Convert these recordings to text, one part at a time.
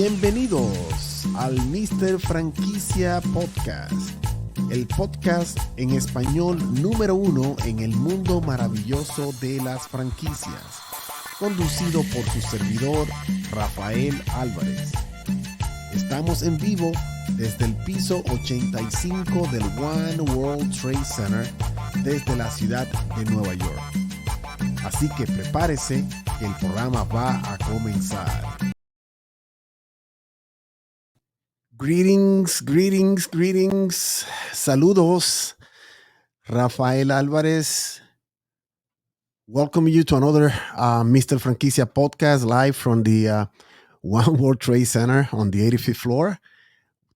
Bienvenidos al Mister Franquicia Podcast, el podcast en español número 1 en el mundo maravilloso de las franquicias, conducido por su servidor Rafael Álvarez. Estamos en vivo desde el piso 85 del One World Trade Center desde la ciudad de Nueva York. Así que prepárese que el programa va a comenzar. Greetings. Saludos. Rafael Alvarez. Welcome you to another Mister Franquicia podcast live from the One World Trade Center on the 85th floor.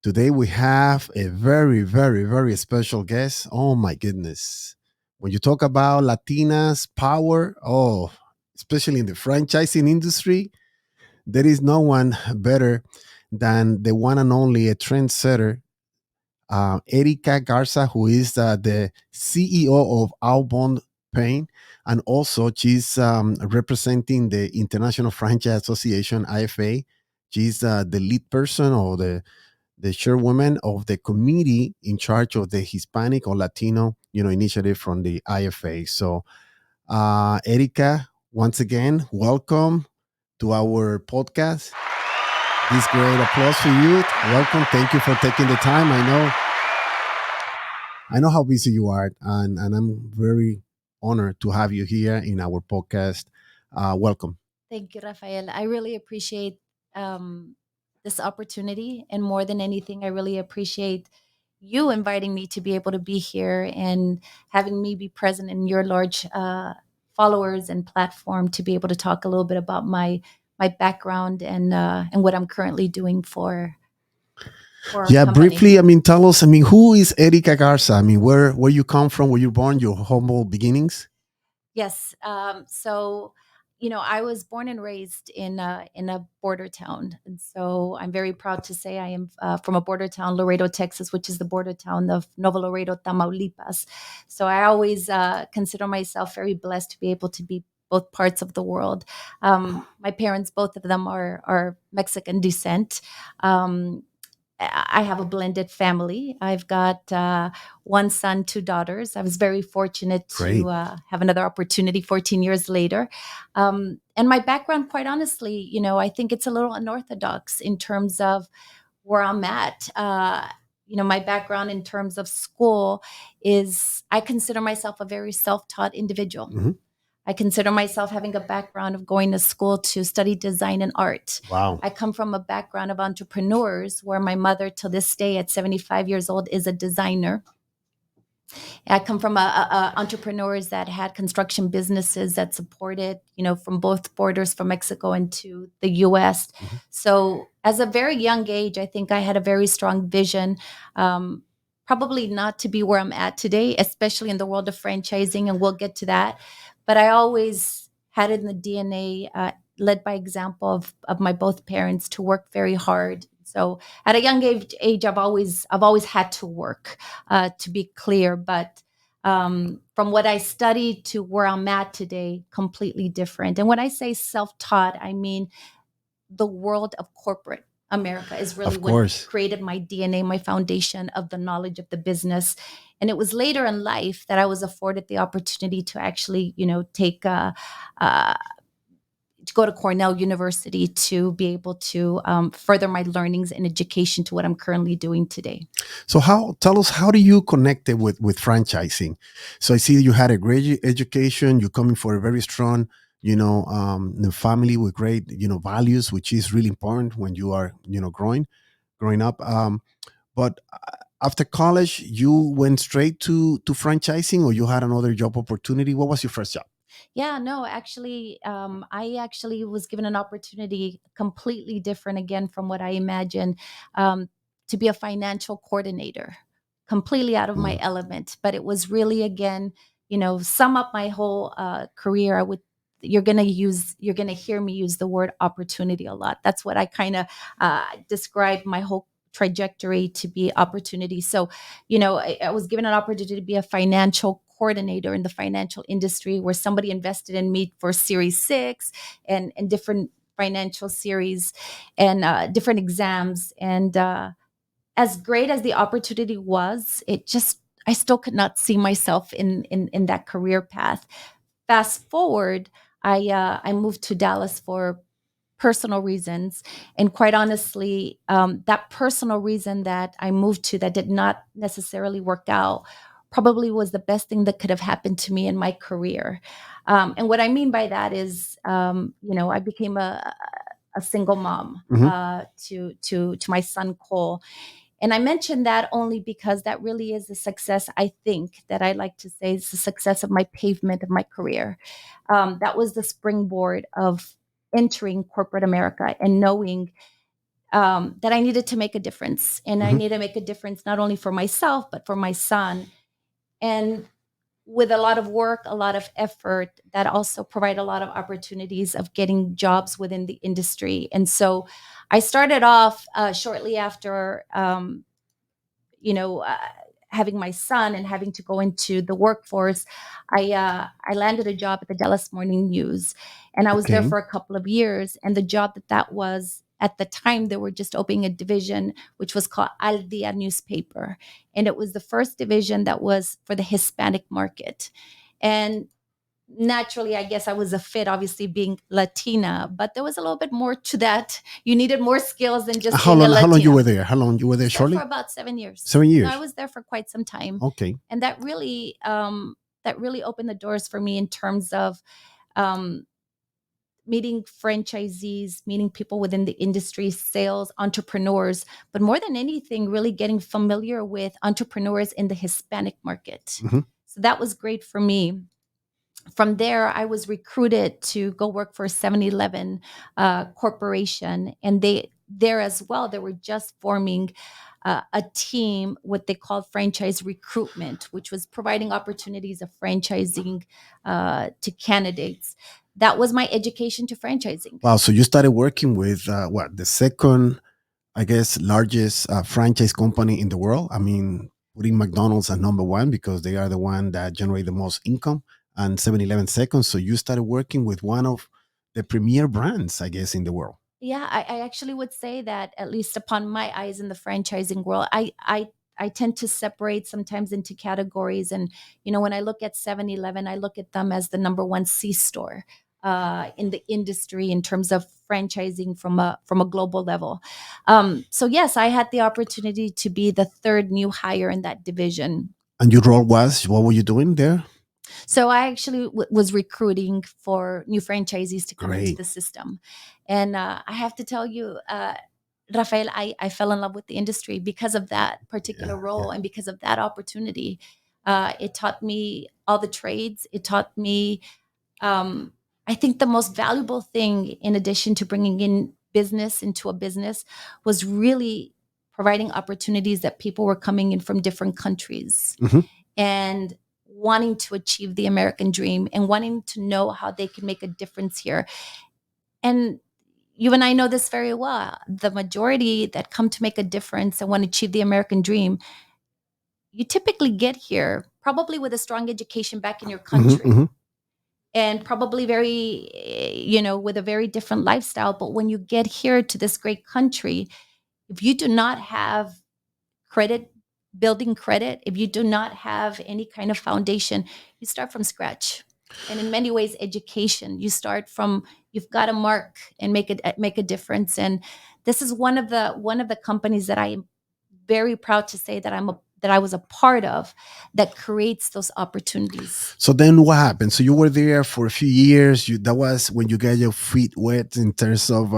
Today we have a very special guest. Oh my goodness. When you talk about Latinas power, especially in the franchising industry, there is no one better than the one and only a trendsetter, Ericka Garza, who is the CEO of Outbound Pain, and also she's representing the International Franchise Association, IFA. She's the lead person or the chairwoman of the committee in charge of the Hispanic or Latino, initiative from the IFA. So, Ericka, once again, welcome to our podcast. This great applause for you. Welcome. Thank you for taking the time. I know how busy you are, and I'm very honored to have you here in our podcast. Welcome. Thank you, Rafael. I really appreciate this opportunity, and more than anything, I really appreciate you inviting me to be able to be here and having me be present in your large followers and platform to be able to talk a little bit about my background and what I'm currently doing for our company. Briefly, tell us, who is Ericka Garza? Where you come from, where you born, your humble beginnings? Yes. So, I was born and raised in a border town. And so I'm very proud to say I am from a border town, Laredo, Texas, which is the border town of Nuevo Laredo, Tamaulipas. So I always consider myself very blessed to be able to be both parts of the world. My parents, both of them are Mexican descent. I have a blended family. I've got one son, 2 daughters. I was very fortunate to have another opportunity 14 years later. And my background, quite honestly, I think it's a little unorthodox in terms of where I'm at. My background in terms of school is I consider myself a very self-taught individual. Mm-hmm. I consider myself having a background of going to school to study design and art. Wow. I come from a background of entrepreneurs where my mother, to this day, at 75 years old, is a designer. I come from entrepreneurs that had construction businesses that supported, from both borders, from Mexico into the U.S. Mm-hmm. So as a very young age, I think I had a very strong vision, probably not to be where I'm at today, especially in the world of franchising, and we'll get to that. But I always had it in the DNA, led by example of my both parents, to work very hard. So at a young age, I've always had to work, to be clear. But from what I studied to where I'm at today, completely different. And when I say self-taught, I mean the world of corporate America is really what created my DNA, my foundation of the knowledge of the business. And it was later in life that I was afforded the opportunity to actually, take to go to Cornell University to be able to further my learnings and education to what I'm currently doing today. So tell us, how do you connect it with franchising? So I see you had a great education. You're coming for a very strong, family with great, values, which is really important when you are, growing up. But after college, you went straight to franchising, or you had another job opportunity? What was your first job? Yeah, no, actually, I actually was given an opportunity completely different again from what I imagined, to be a financial coordinator, completely out of my element. But it was really, again, sum up my whole career. You're going to hear me use the word opportunity a lot. That's what I kind of describe my whole trajectory to be, opportunity. So, I was given an opportunity to be a financial coordinator in the financial industry, where somebody invested in me for Series 6 and different financial series and different exams. And as great as the opportunity was, I still could not see myself in that career path. Fast forward, I moved to Dallas for personal reasons, and quite honestly, that personal reason that I moved to that did not necessarily work out probably was the best thing that could have happened to me in my career. And what I mean by that is, I became a single mom Hmm. to my son Cole. And I mention that only because that really is a success. I think that I like to say it's the success of my pavement of my career. That was the springboard of entering corporate America and knowing that I needed to make a difference. And I Hmm. needed to make a difference not only for myself, but for my son. And with a lot of work, a lot of effort, that also provide a lot of opportunities of getting jobs within the industry. And so I started off shortly after you know, uh, having my son and having to go into the workforce, I landed a job at the Dallas Morning News, and I was there Okay. for a couple of years. And the job that was at the time, they were just opening a division which was called Al Dia newspaper, and it was the first division that was for the Hispanic market. And naturally, I guess I was a fit, obviously being Latina, but there was a little bit more to that. You needed more skills than just How being a long? How long you Latina. were there? How long you were I there? was there for Shortly. about 7 years. 7 years. I was there for quite some time, Okay. and that really opened the doors for me in terms of um, meeting franchisees, meeting people within the industry, sales, entrepreneurs, but more than anything, really getting familiar with entrepreneurs in the Hispanic market. Hmm. So that was great for me. From there, I was recruited to go work for 7-Eleven corporation, and there as well, they were just forming a team, what they called franchise recruitment, which was providing opportunities of franchising to candidates. That was my education to franchising. Wow. So you started working with what, the second, I guess, largest franchise company in the world. I mean, putting McDonald's at number one because they are the one that generate the most income, and 7-Eleven second. So you started working with one of the premier brands, I guess, in the world. Yeah, I actually would say that, at least upon my eyes in the franchising world, I tend to separate sometimes into categories. And when I look at 7-Eleven, I look at them as the number one C store in the industry in terms of franchising from a global level. So yes, I had the opportunity to be the third new hire in that division. And your role was, what were you doing there? So I actually was recruiting for new franchisees to come into Great. the system. And I have to tell you, Rafael, I fell in love with the industry because of that particular Yeah. Yeah. role and because of that opportunity. It taught me all the trades. It taught me, um, I think, the most valuable thing, in addition to bringing in business into a business, was really providing opportunities that people were coming in from different countries Hmm. and wanting to achieve the American dream and wanting to know how they can make a difference here. And you and I know this very well. The majority that come to make a difference and want to achieve the American dream, you typically get here probably with a strong education back in your Hmm. country Hmm. and probably very, with a very different lifestyle. But when you get here to this great country, if you do not have credit, building credit, if you do not have any kind of foundation, you start from scratch. And in many ways, education, you've got to mark and make a difference. And this is one of the companies that I am very proud to say that I was a part of, that creates those opportunities. So then what happened? So you were there for a few years. That was when you got your feet wet in terms of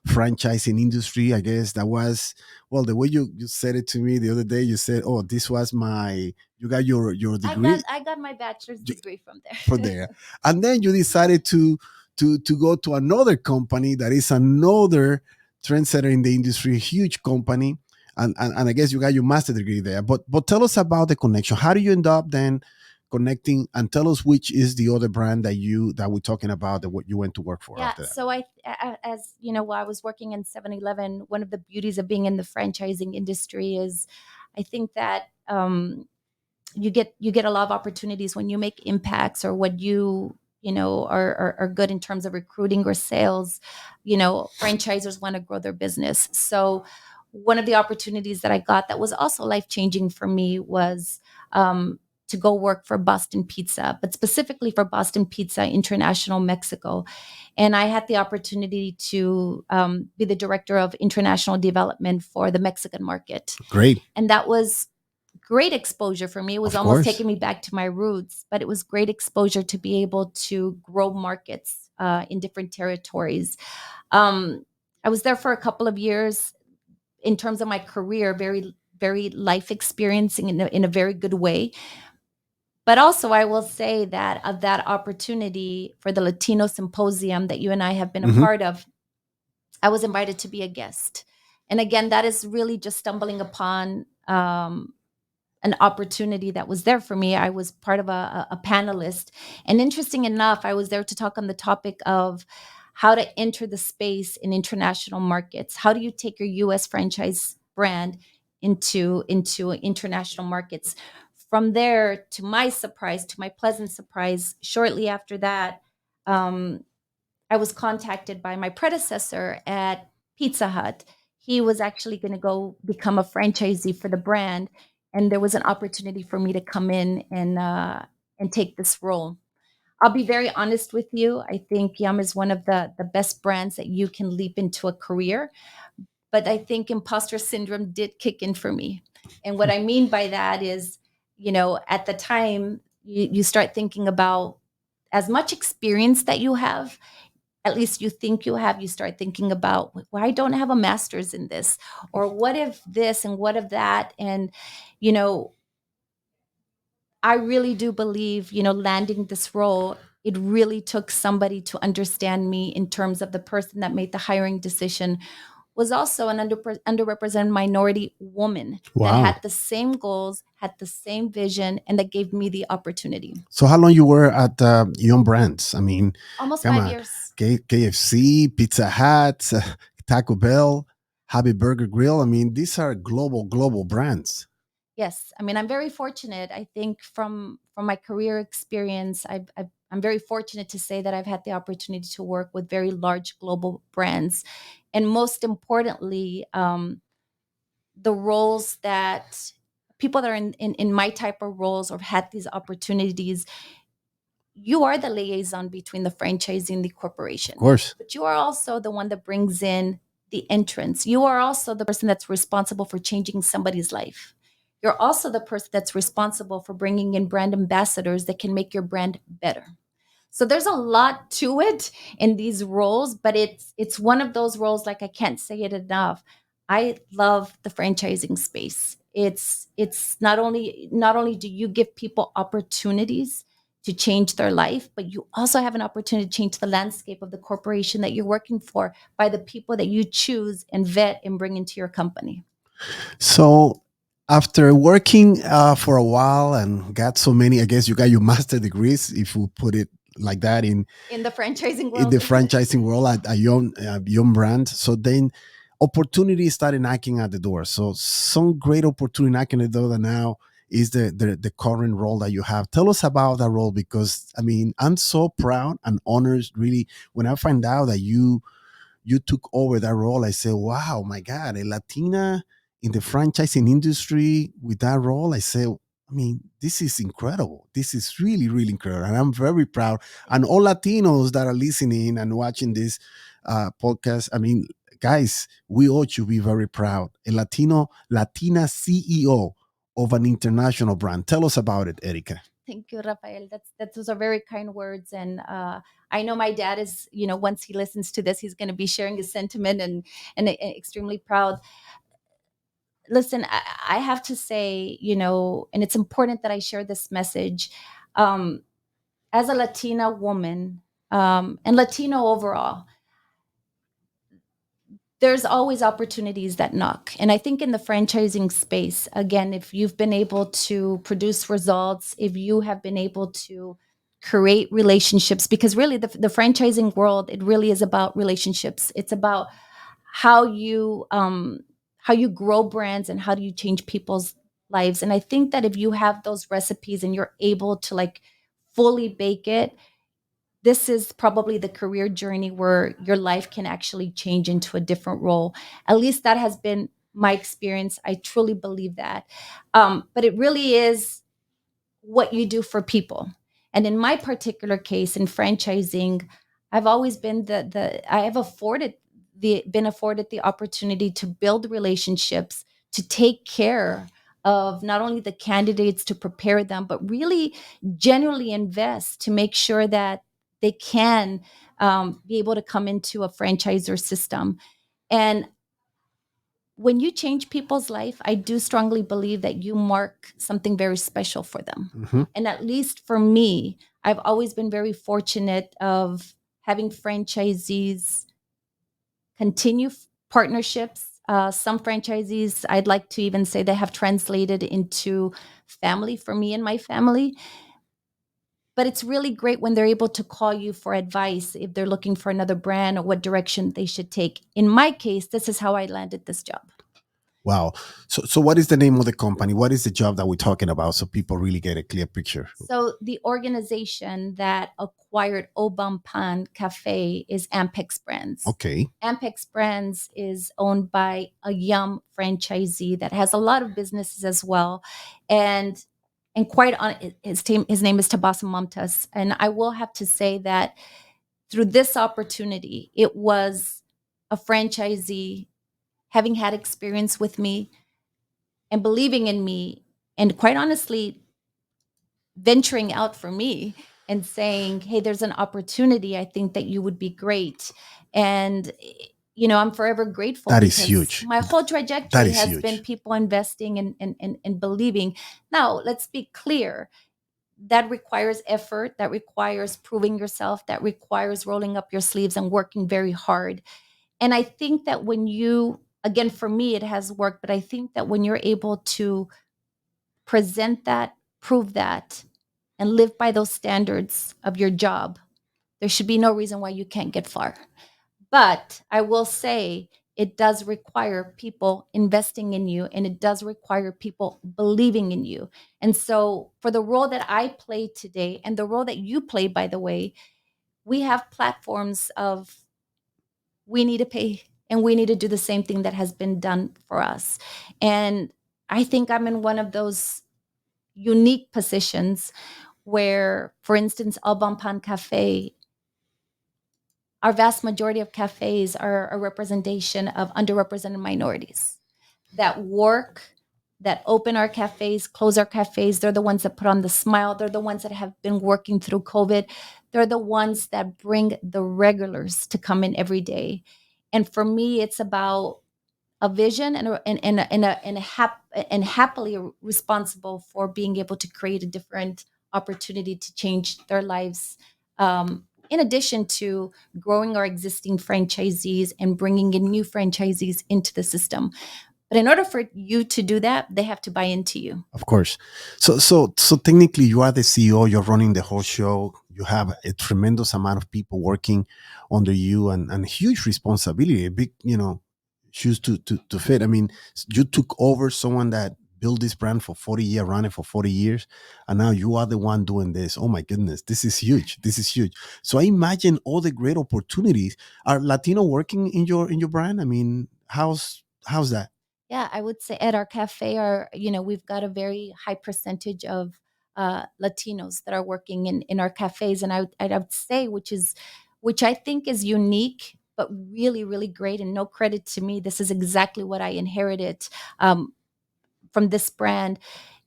franchising industry. I guess that was, well, the way you said it to me the other day. You said, "Oh, this was my." You got your I degree got I got my bachelor's you- degree from for there. there, and then you decided to go to another company that is another trendsetter in the industry, huge company, and I guess you got your master degree there. But tell us about the connection. How do you end up then connecting? And tell us which is the other brand that we're talking about that what you went to work for Yeah, after that. so as you know, while I was working in 7-Eleven, one of the beauties of being in the franchising industry is, I think that you get a lot of opportunities when you make impacts or when you are good in terms of recruiting or sales. Franchisors want to grow their business. So one of the opportunities that I got that was also life changing for me was to go work for Boston Pizza, but specifically for Boston Pizza International Mexico. And I had the opportunity to be the director of international development for the Mexican market. Great. And that was great exposure for me. It was Of almost course. taking me back to my roots, but it was great exposure to be able to grow markets in different territories. I was there for a couple of years. In terms of my career, very, very life experiencing in a very good way. But also, I will say that of that opportunity for the Latino Symposium that you and I have been a Mhm. part of, I was invited to be a guest. And again, that is really just stumbling upon an opportunity that was there for me. I was part of a panelist. And interesting enough, I was there to talk on the topic of how to enter the space in international markets. How do you take your US franchise brand into international markets? From there, to my surprise, to my pleasant surprise, shortly after that, um, I was contacted by my predecessor at Pizza Hut. He was actually going to go become a franchisee for the brand, and there was an opportunity for me to come in and take this role. I'll be very honest with you. I think Yum is one of the best brands that you can leap into a career, but I think imposter syndrome did kick in for me. And what I mean by that is, at the time, you start thinking about as much experience that you have, at least you think you have, you start thinking about, why don't I have a master's in this? Or what if this and what if that? And, you know, I really do believe, landing this role, it really took somebody to understand me in terms of the person that made the hiring decision was also an underrepresented minority woman that Wow. had the same goals, had the same vision, and that gave me the opportunity. So how long you were at Young Brands? I mean, Almost come five on, years. KFC, Pizza Hut, Taco Bell, Happy Burger Grill. I mean, these are global brands. Yes, I mean, I'm very fortunate. I think from my career experience, I'm very fortunate to say that I've had the opportunity to work with very large global brands, and most importantly, the roles that people that are in my type of roles or had these opportunities, you are the liaison between the franchisee and the Of corporation, course. but you are also the one that brings in the entrance. You are also the person that's responsible for changing somebody's life. You're also the person that's responsible for bringing in brand ambassadors that can make your brand better. So there's a lot to it in these roles, but it's one of those roles, like, I can't say it enough. I love the franchising space. It's not only do you give people opportunities to change their life, but you also have an opportunity to change the landscape of the corporation that you're working for by the people that you choose and vet and bring into your company. So after working for a while and got so many, I guess you got your master degrees, if we put it like that, In the franchising in the world. franchising world at a young brand. So then opportunities started knocking at the door. So some great opportunity knocking at the door that now is the current role that you have. Tell us about that role, because I mean, I'm so proud and honored really when I find out that you took over that role. I said, wow, my God, a Latina in the franchising industry with that role. I said, I mean, this is incredible. This is really, really incredible. And I'm very proud. And Thank all you. Latinos that are listening and watching this podcast, I mean, guys, we ought to be very proud. A Latina CEO of an international brand. Tell us about it, Erika. Thank you, Rafael. Those are very kind words, and I know my dad is. Once he listens to this, he's going to be sharing his sentiment and extremely proud. Listen, I have to say, and it's important that I share this message. Um, as a Latina woman, and Latino overall, there's always opportunities that knock. And I think in the franchising space, again, if you've been able to produce results, if you have been able to create relationships, because really the franchising world, it really is about relationships. It's about how you grow brands and how do you change people's lives. And I think that if you have those recipes and you're able to, like, fully bake it, this is probably the career journey where your life can actually change into a different role. At least that has been my experience. I truly believe that. But it really is what you do for people. And in my particular case, in franchising, I've always been I have been afforded the opportunity to build relationships, to take care of not only the candidates, to prepare them, but really genuinely invest to make sure that they can be able to come into a franchisor system. And when you change people's life, I do strongly believe that you mark something very special for them. Mhm. And at least for me, I've always been very fortunate of having franchisees continue partnerships. Some franchisees, I'd like to even say they have translated into family for me and my family. But it's really great when they're able to call you for advice if they're looking for another brand or what direction they should take. In my case, this is how I landed this job. Wow. So what is the name of the company? What is the job that we're talking about so people really get a clear picture? So the organization that acquired Obam Pan Cafe is Ampex Brands. Okay. Ampex Brands is owned by a Yum franchisee that has a lot of businesses as well, and quite on his team. His name is Tabasa Momtas, and I will have to say that through this opportunity, it was a franchisee having had experience with me and believing in me, and quite honestly, venturing out for me and saying, hey, there's an opportunity. I think that you would be great. And, I'm forever grateful That is because huge. my whole That trajectory is has been huge. people investing and believing. Now, let's be clear. That requires effort, that requires proving yourself, that requires rolling up your sleeves and working very hard. And I think that again, for me, it has worked, but I think that when you're able to present that, prove that, and live by those standards of your job, there should be no reason why you can't get far. But I will say it does require people investing in you, and it does require people believing in you. And so, for the role that I play today and the role that you play, by the way, we have platforms of we need to pay and we need to do the same thing that has been done for us. And I think I'm in one of those unique positions where, for instance, Alban Cafe, our vast majority of cafes are a representation of underrepresented minorities that work, that open our cafes, close our cafes. They're the ones that put on the smile. They're the ones that have been working through COVID. They're the ones that bring the regulars to come in every day. And for me, it's about a vision and happily responsible for being able to create a different opportunity to change their lives. In addition to growing our existing franchisees and bringing in new franchisees into the system. But in order for you to do that, they have to buy into you. Of course. So technically you are the CEO, you're running the whole show. You have a tremendous amount of people working under you and huge responsibility, a big, shoes to fit. I mean, you took over someone that built this brand for 40 years, ran it for 40 years, and now you are the one doing this. Oh my goodness, this is huge. This is huge. So I imagine all the great opportunities. Are Latino working in your brand? I mean, how's that? Yeah, I would say at our cafe, we've got a very high percentage of Latinos that are working in our cafes, and I would say, which I think is unique, but really, really great, and no credit to me. This is exactly what I inherited um, from this brand.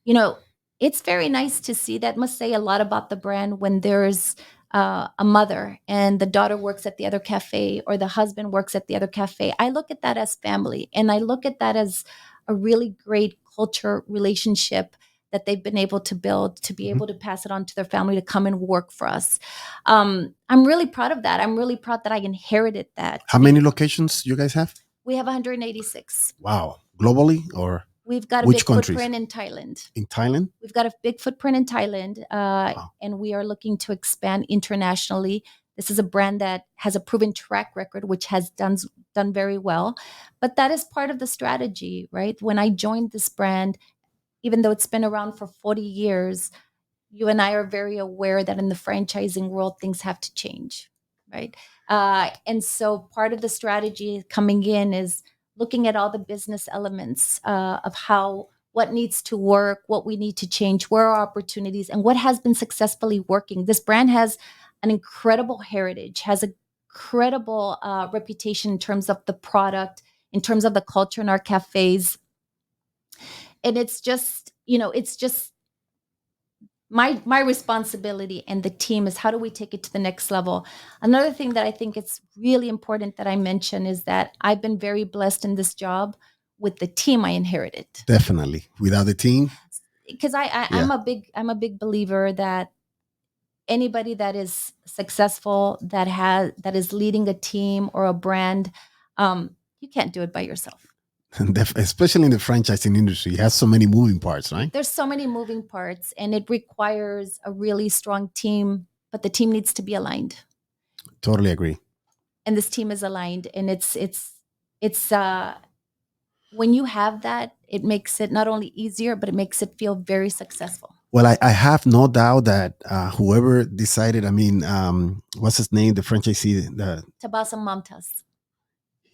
You know, it's very nice to see. That must say a lot about the brand when there's a mother and the daughter works at the other cafe or the husband works at the other cafe. I look at that as family, and I look at that as a really great culture relationship that they've been able to build to be Mhm. able to pass it on to their family to come and work for us. I'm really proud of that. I'm really proud that I inherited that. How many locations you guys have? We have 186. Wow. Globally or We've got a which big countries? footprint in Thailand. In Thailand? We've got a big footprint in Thailand, Wow. and we are looking to expand internationally. This is a brand that has a proven track record, which has done very well. But that is part of the strategy, right? When I joined this brand, even though it's been around for 40 years, you and I are very aware that in the franchising world, things have to change, right? And so part of the strategy coming in is looking at all the business elements of how what needs to work, what we need to change, where are opportunities, and what has been successfully working. This brand has an incredible heritage, has a credible reputation in terms of the product, in terms of the culture in our cafes. And it's just, it's just my responsibility and the team is how do we take it to the next level. Another thing that I think it's really important that I mention is that I've been very blessed in this job with the team I inherited. Definitely. Without the team, Because I'm a big believer that anybody that is successful, that is leading a team or a brand, you can't do it by yourself. especially in the franchising industry, it has so many moving parts, right? There's so many moving parts, and it requires a really strong team, but the team needs to be aligned. Totally agree. And this team is aligned, and it's when you have that, it makes it not only easier, but it makes it feel very successful. Well, I have no doubt that whoever decided, what's his name, the franchisee, Tabasam Mamtas.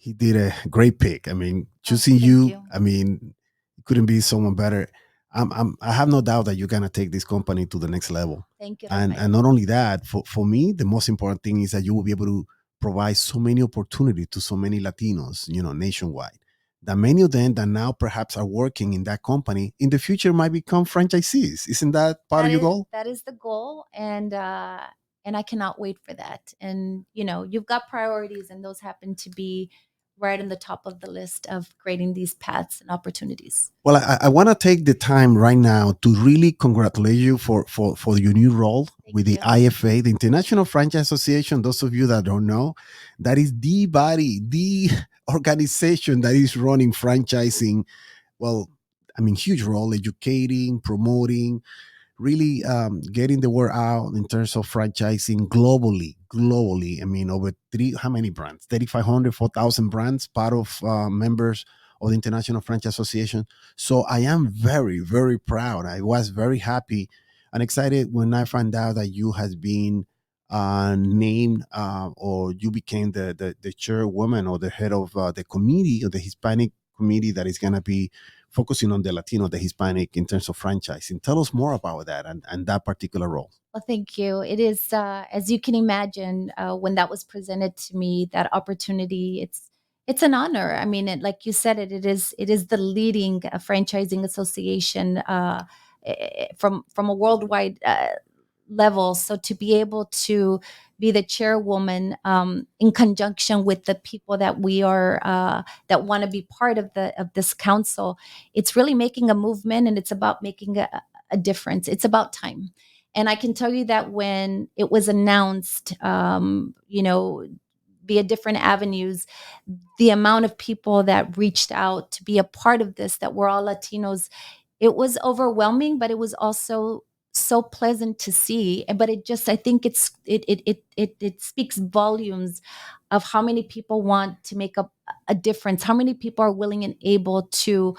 he did a great pick. I mean, choosing you, I mean, it couldn't be someone better. I have no doubt that you're gonna take this company to the next level. Thank you. And not only that, for me, the most important thing is that you will be able to provide so many opportunities to so many Latinos, nationwide. That many of them that now perhaps are working in that company in the future might become franchisees. Isn't that part of your goal? That is the goal, and I cannot wait for that. And you've got priorities, and those happen to be right in the top of the list of creating these paths and opportunities. Well, I want to take the time right now to really congratulate you for your new role with the IFA, the International Franchise Association. Those of you that don't know, that is the body, the organization that is running franchising. Well, huge role, educating, promoting, really getting the word out in terms of franchising globally. Over how many brands? 3,500, 4,000 brands, part of members of the International Franchise Association. So I am very, very proud. I was very happy and excited when I found out that you has been named or you became the chairwoman or the head of the committee, or the Hispanic committee that is going to be focusing on the Latino, the Hispanic in terms of franchising. Tell us more about that and that particular role. Well, thank you. It is, as you can imagine, when that was presented to me, that opportunity, it's an honor. I mean, like you said, it is the leading franchising association from a worldwide level. So to be able to be the chairwoman in conjunction with the people that we are that want to be part of this council, it's really making a movement, and it's about making a difference. It's about time. And I can tell you that when it was announced, via different avenues, the amount of people that reached out to be a part of this, that were all Latinos, it was overwhelming, but it was also so pleasant to see. But I think it speaks volumes of how many people want to make a difference, how many people are willing and able to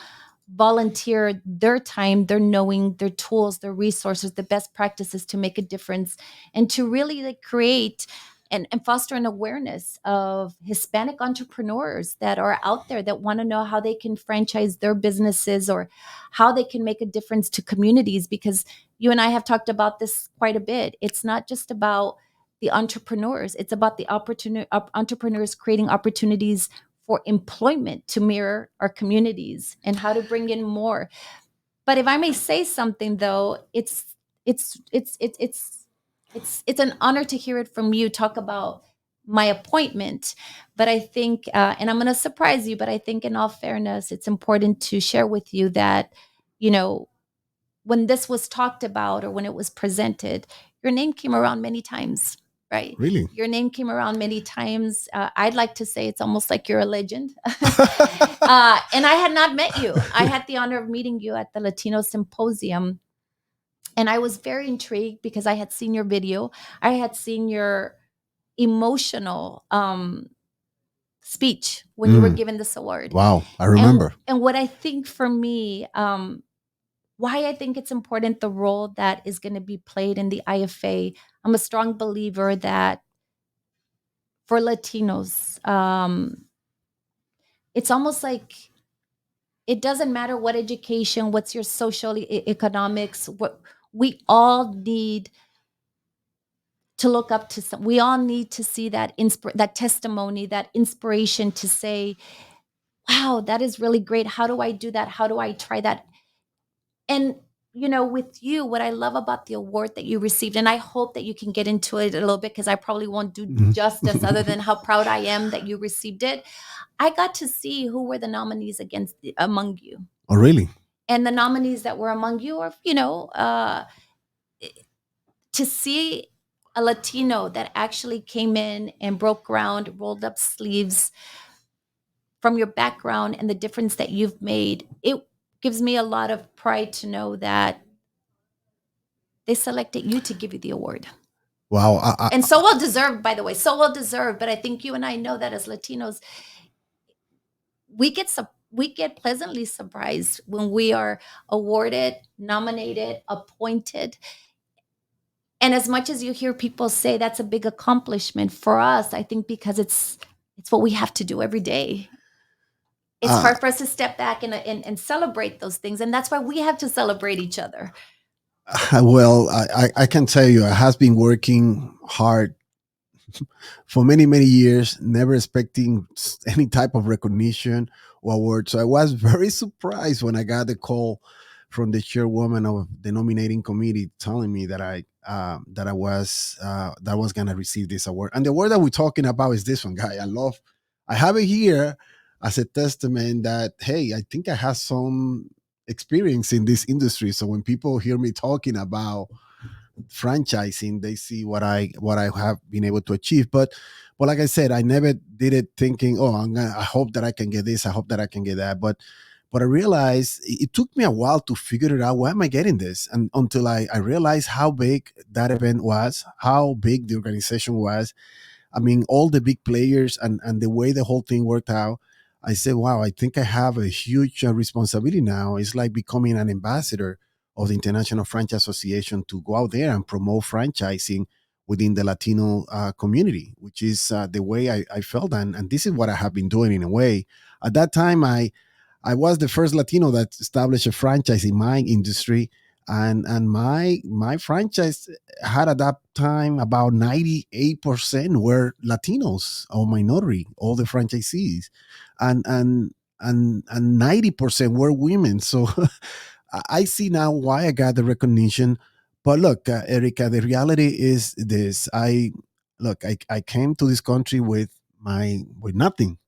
volunteer their time, their knowing, their tools, their resources, the best practices to make a difference, and to really create and foster an awareness of Hispanic entrepreneurs that are out there that want to know how they can franchise their businesses or how they can make a difference to communities. Because you and I have talked about this quite a bit. It's not just about the entrepreneurs. It's about the entrepreneurs creating opportunities for employment to mirror our communities and how to bring in more. But if I may say something, though, it's an honor to hear it from you talk about my appointment. But I think, and I'm going to surprise you, but I think in all fairness, it's important to share with you that, when this was talked about or when it was presented, your name came around many times. Right. Really? Your name came around many times. I'd like to say it's almost like you're a legend. And I had not met you. I had the honor of meeting you at the Latino Symposium. And I was very intrigued because I had seen your video. I had seen your emotional speech when you were given this award. Wow, I remember. And what I think for me, why I think it's important, the role that is going to be played in the IFA. I'm a strong believer that for Latinos, it's almost like it doesn't matter what education, what's your social economics, what we all need to look up to some, we all need to see that that testimony, that inspiration to say, wow, that is really great. How do I do that? How do I try that? And with you, what I love about the award that you received, and I hope that you can get into it a little bit because I probably won't do justice other than how proud I am that you received it. I got to see who were the nominees among you. Oh, really? And the nominees that were among you are, to see a Latino that actually came in and broke ground, rolled up sleeves from your background and the difference that you've made, it gives me a lot of pride to know that they selected you to give you the award. Wow. And so well deserved, by the way, so well deserved. But I think you and I know that as Latinos, we get pleasantly surprised when we are awarded, nominated, appointed. And as much as you hear people say that's a big accomplishment for us, I think because it's what we have to do every day. It's hard for us to step back and celebrate those things. And that's why we have to celebrate each other. Well, I can tell you, I has been working hard for many, many years, never expecting any type of recognition or award. So I was very surprised when I got the call from the chairwoman of the nominating committee telling me that I was gonna receive this award. And the award that we're talking about is this one, guy. I have it here as a testament that, hey, I think I have some experience in this industry. So when people hear me talking about franchising, they see what I have been able to achieve. But like I said, I never did it thinking, oh, I hope that I can get this, I hope that I can get that. But I realized it took me a while to figure it out. Why am I getting this? And until I realized how big that event was, how big the organization was, I mean, all the big players and the way the whole thing worked out, I said, wow, I think I have a huge responsibility now. It's like becoming an ambassador of the International Franchise Association to go out there and promote franchising within the Latino community, which is the way I felt. And this is what I have been doing in a way. At that time, I was the first Latino that established a franchise in my industry, and my franchise had at that time about 98% were Latinos or minority, all the franchisees, and 90% were women. So I see now why I got the recognition. But look, Ericka, the reality is this: I came to this country with nothing,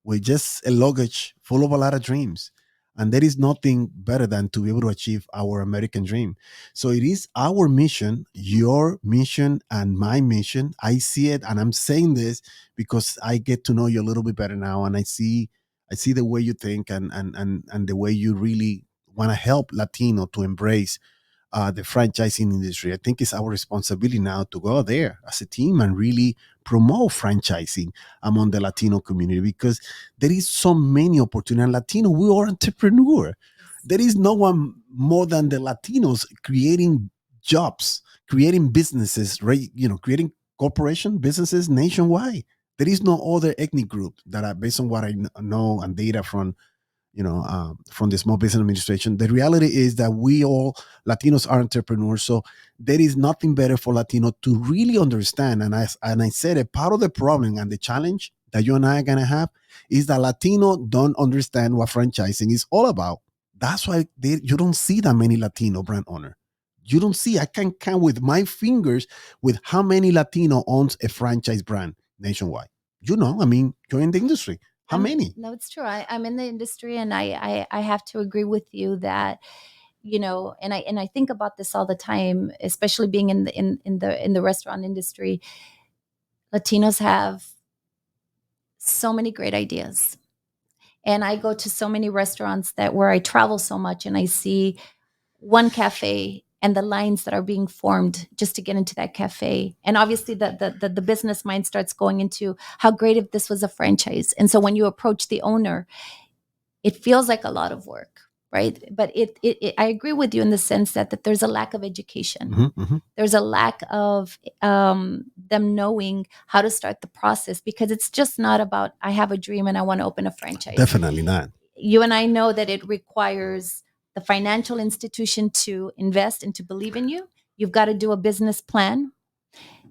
with just a luggage full of a lot of dreams. And there is nothing better than to be able to achieve our American dream. So it is our mission, your mission, and my mission. I see it, and I'm saying this because I get to know you a little bit better now, and I see the way you think, and the way you really want to help Latino to embrace the franchising industry. I think it's our responsibility now to go there as a team and really promote franchising among the Latino community, because there is so many opportunities. Latino, we are entrepreneur. There is no one more than the Latinos creating jobs, creating businesses, right? Creating corporation businesses nationwide. There is no other ethnic group that are, based on what I know and data from the Small Business Administration. The reality is that we all Latinos are entrepreneurs, so there is nothing better for Latino to really understand. And I said a part of the problem and the challenge that you and I are gonna have is that Latino don't understand what franchising is all about. That's why you don't see that many Latino brand owner. You don't see. I can count with my fingers with how many Latino owns a franchise brand nationwide. I mean, you're in the industry. How many? No, it's true. I'm in the industry, and I have to agree with you that, and I think about this all the time, especially being in the restaurant industry. Latinos have so many great ideas, and I go to so many restaurants where I travel so much, and I see one cafe and the lines that are being formed just to get into that cafe. And obviously the business mind starts going into how great if this was a franchise. And so when you approach the owner, it feels like a lot of work, right? But I agree with you in the sense that there's a lack of education. Hmm. There's a lack of them knowing how to start the process, because it's just not about, I have a dream and I want to open a franchise. Definitely not. You and I know that it requires the financial institution to invest and to believe in you. You've got to do a business plan.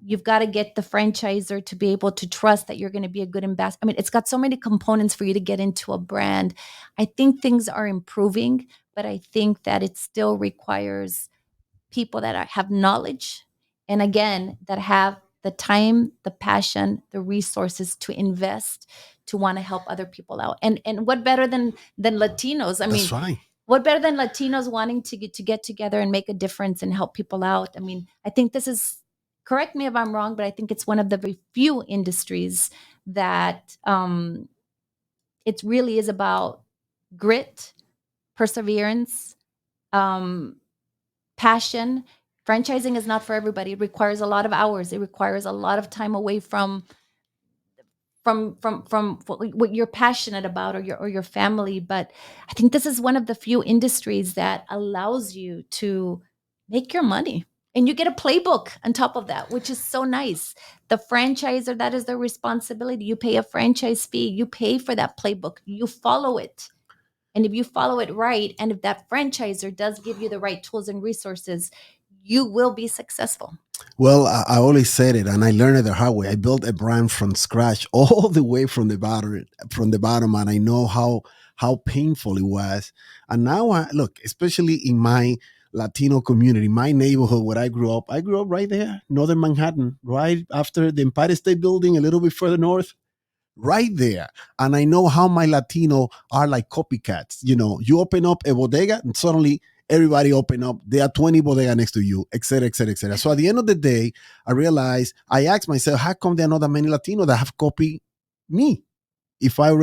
You've got to get the franchisor to be able to trust that you're going to be a good ambassador. I mean, it's got so many components for you to get into a brand. I think things are improving, but I think that it still requires people that have knowledge, and again, that have the time, the passion, the resources to invest, to want to help other people out. And what better than Latinos? I mean, That's right. what better than Latinos wanting to get together and make a difference and help people out? I mean, I think this is, correct me if I'm wrong, but I think it's one of the very few industries that it really is about grit, perseverance, um, passion. Franchising is not for everybody. It requires a lot of hours. It requires a lot of time away from what you're passionate about, or your family. But I think this is one of the few industries that allows you to make your money, and you get a playbook on top of that, which is so nice. The franchisor, that is their responsibility. You pay a franchise fee, you pay for that playbook, you follow it. And if you follow it right, and if that franchisor does give you the right tools and resources, you will be successful. Well, I always said it, and I learned it the hard way. I built a brand from scratch, all the way from the bottom, and I know how painful it was. And now, look, especially in my Latino community, my neighborhood where I grew up right there, northern Manhattan, right after the Empire State Building, a little bit further north, right there. And I know how my Latino are like copycats. You open up a bodega and suddenly everybody open up. There are 20 bodega next to you, et cetera, et cetera, et cetera. So at the end of the day, I asked myself, how come there are not that many Latino that have copied me? If I've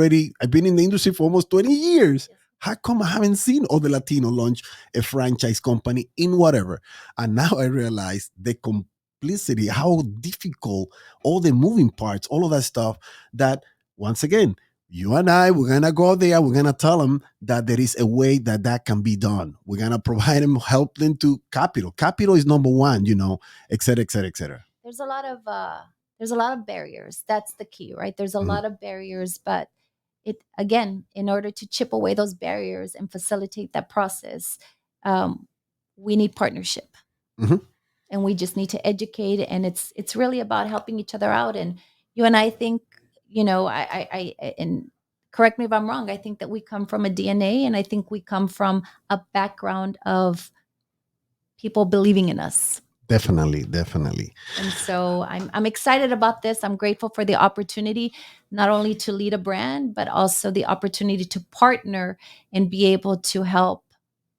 been in the industry for almost 20 years, how come I haven't seen other Latino launch a franchise company in whatever? And now I realize the complicity, how difficult, all the moving parts, all of that stuff, that once again, you and I, we're going to go there. We're going to tell them that there is a way that can be done. We're going to provide them, help them to capital. Capital is number one, et cetera, et cetera, et cetera. There's a lot of barriers. That's the key, right? There's a lot of barriers, but it, again, in order to chip away those barriers and facilitate that process, we need partnership. Mhm. And we just need to educate, and it's really about helping each other out. And you and I think, and correct me if I'm wrong, I think that we come from a DNA, and I think we come from a background of people believing in us. Definitely, definitely. And so I'm excited about this. I'm grateful for the opportunity, not only to lead a brand, but also the opportunity to partner and be able to help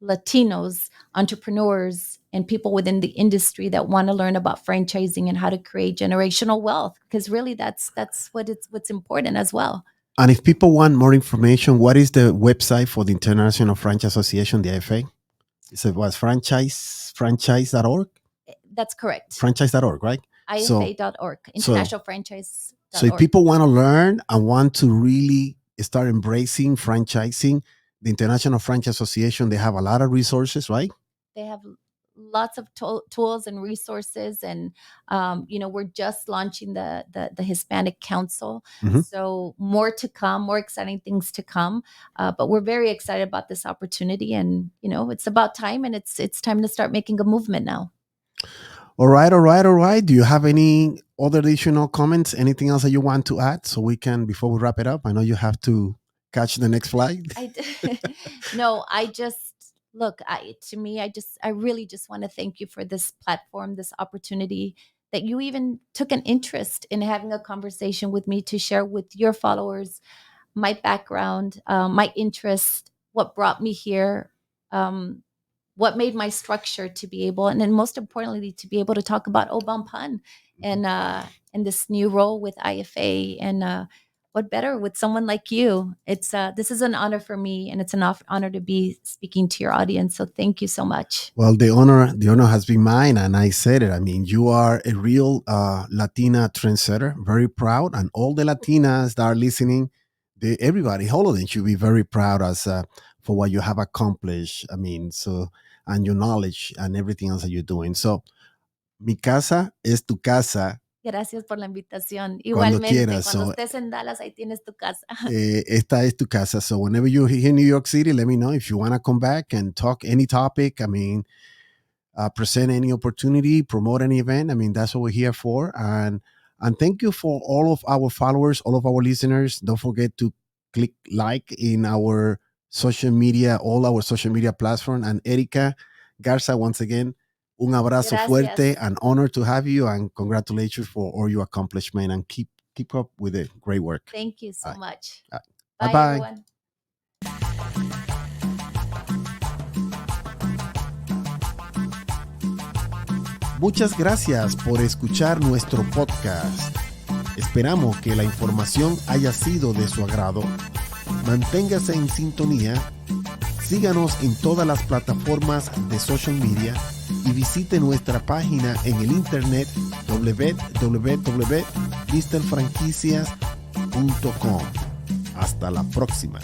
Latinos, entrepreneurs, and people within the industry that want to learn about franchising and how to create generational wealth. Because really, that's what's important as well. And if people want more information, what is the website for the International Franchise Association, the IFA? Is it was franchise.org? That's correct. Franchise.org, right? IFA.org, International Franchise. So if people want to learn and want to really start embracing franchising, the International Franchise Association, they have a lot of resources, right? They have lots of tools and resources, and we're just launching the Hispanic Council. So more to come, more exciting things to come, but we're very excited about this opportunity, and it's about time, and it's time to start making a movement now. All right. Do you have any other additional comments, anything else that you want to add, so we can, before we wrap it up? I know you have to catch the next flight. No, I just, look, I really just want to thank you for this platform, this opportunity, that you even took an interest in having a conversation with me to share with your followers my background, my interest, what brought me here, what made my structure to be able, and then most importantly, to be able to talk about Obampan and this new role with IFA. And what better with someone like you? It's this is an honor for me, and it's an honor to be speaking to your audience. So thank you so much. Well, the honor has been mine, and I said it. I mean, you are a real Latina trendsetter. Very proud, and all the Latinas that are listening, everybody, all of them should be very proud as for what you have accomplished. I mean, so, and your knowledge and everything else that you're doing. So, mi casa es tu casa. Gracias por la invitación. Cuando Igualmente, quieras. cuando So, estés en Dallas, ahí tienes tu casa. esta es tu casa. So whenever you're here in New York City, let me know if you want to come back and talk any topic. I mean, present any opportunity, promote any event. I mean, that's what we're here for. And thank you for all of our followers, all of our listeners. Don't forget to click like in our social media, all our social media platform. And Ericka Garza, once again, un abrazo fuerte, an honor to have you, and congratulations for all your accomplishment, and keep up with the great work. Thank you so much. Bye Bye, everyone. Muchas gracias por escuchar nuestro podcast. Esperamos que la información haya sido de su agrado. Manténgase en sintonía. Síganos en todas las plataformas de social media y visite nuestra página en el internet www.misterfranquicias.com. Hasta la próxima.